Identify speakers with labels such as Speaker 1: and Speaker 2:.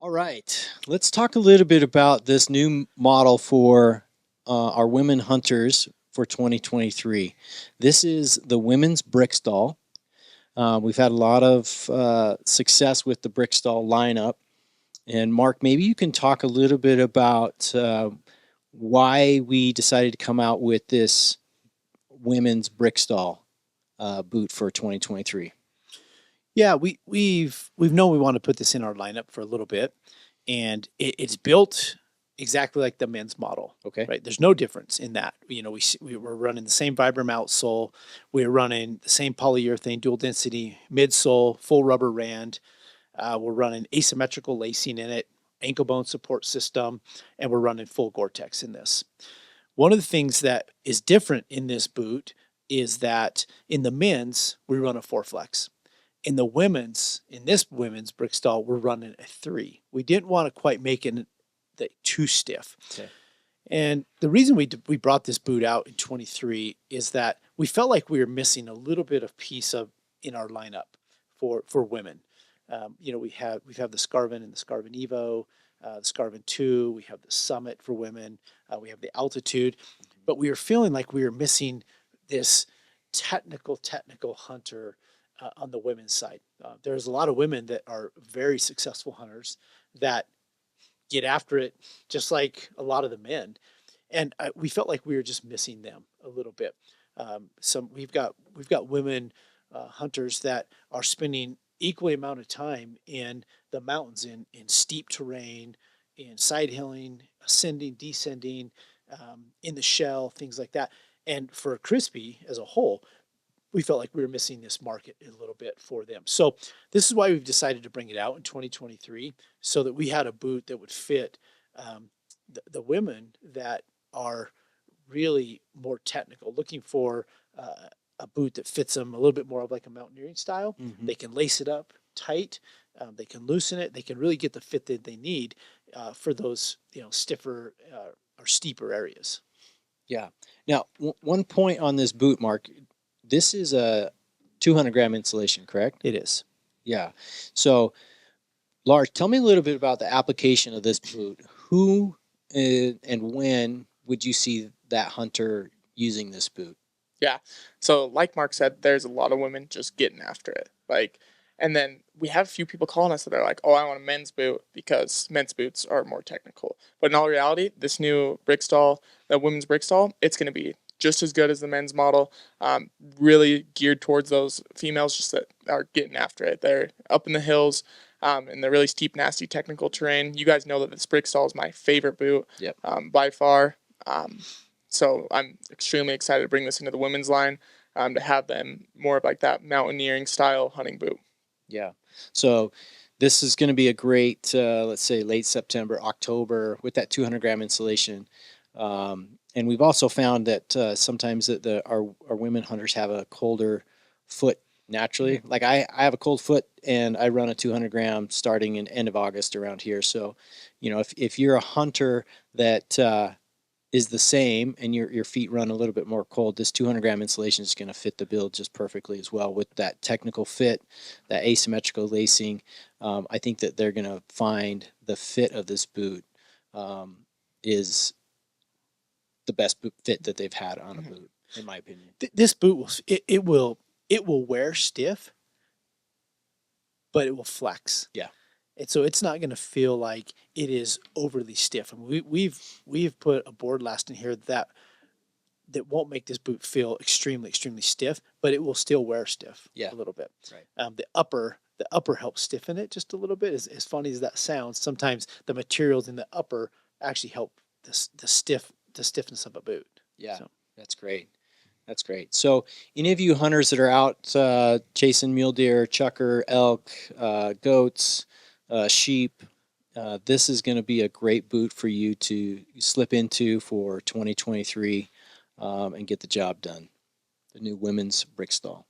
Speaker 1: All right, let's talk a little bit about this new model for our women hunters for 2023. This is the women's Briksdal. We've had a lot of success with the Briksdal lineup. And Mark, maybe you can talk a little bit about why we decided to come out with this women's Briksdal boot for 2023.
Speaker 2: Yeah, we've known we want to put this in our lineup for a little bit, and it's built exactly like the men's model.
Speaker 1: Okay.
Speaker 2: Right. There's no difference in that. We were running the same VIBRAM outsole. We're running the same polyurethane dual density midsole, full rubber rand. We're running asymmetrical lacing in it, ankle bone support system, and we're running full GORE-Tex in this. One of the things that is different in this boot is that in the men's, we run a 4-flex. In the women's, in this women's Briksdal, we're running a 3. We didn't want to quite make it too stiff.
Speaker 1: Okay.
Speaker 2: And the reason we brought this boot out in 23 is that we felt like we were missing a little bit of piece in our lineup for women. We have the Scarvin and the Scarvin Evo, the Scarvin 2. We have the Summit for women. We have the Altitude, but we were feeling like we were missing this technical hunter on the women's side. There's a lot of women that are very successful hunters that get after it just like a lot of the men. And we felt like we were just missing them a little bit. We've got women hunters that are spending equally amount of time in the mountains, in steep terrain, in side hilling, ascending, descending, in the shell, things like that. And for Crispi as a whole, we felt like we were missing this market a little bit for them. So this is why we've decided to bring it out in 2023, so that we had a boot that would fit the women that are really more technical, looking for a boot that fits them a little bit more of like a mountaineering style.
Speaker 1: Mm-hmm.
Speaker 2: They can lace it up tight. They can loosen it. They can really get the fit that they need for those stiffer or steeper areas.
Speaker 1: Yeah. Now, one point on this boot, Mark. This is a 200 gram insulation, correct?
Speaker 2: It is.
Speaker 1: Yeah. So, Lars, tell me a little bit about the application of this boot. Who and when would you see that hunter using this boot?
Speaker 3: Yeah. So like Mark said, there's a lot of women just getting after it. And then we have a few people calling us that are like, oh, I want a men's boot because men's boots are more technical. But in all reality, this new Briksdal, the women's Briksdal, it's going to be just as good as the men's model, really geared towards those females just that are getting after it. They're up in the hills in the really steep, nasty technical terrain. You guys know that this Briksdal is my favorite boot by far. So I'm extremely excited to bring this into the women's line to have them more of like that mountaineering style hunting boot.
Speaker 1: Yeah. So this is going to be a great, let's say, late September, October with that 200 gram insulation. And we've also found that sometimes our women hunters have a colder foot naturally. Like I have a cold foot and I run a 200 gram starting in end of August around here. So, if you're a hunter that is the same and your feet run a little bit more cold, this 200 gram insulation is going to fit the build just perfectly as well with that technical fit, that asymmetrical lacing. I think that they're going to find the fit of this boot is the best boot fit that they've had on a boot, in my opinion.
Speaker 2: This boot will wear stiff, but it will flex.
Speaker 1: Yeah.
Speaker 2: And so it's not going to feel like it is overly stiff. I mean, we've put a board last in here that won't make this boot feel extremely stiff, but it will still wear stiff a little bit.
Speaker 1: Right.
Speaker 2: The upper helps stiffen it just a little bit. As funny as that sounds, sometimes the materials in the upper actually help the stiffness of a boot.
Speaker 1: Yeah, so. That's great. That's great. So any of you hunters that are out chasing mule deer, chucker, elk, goats, sheep, this is going to be a great boot for you to slip into for 2023 and get the job done. The new women's Briksdal.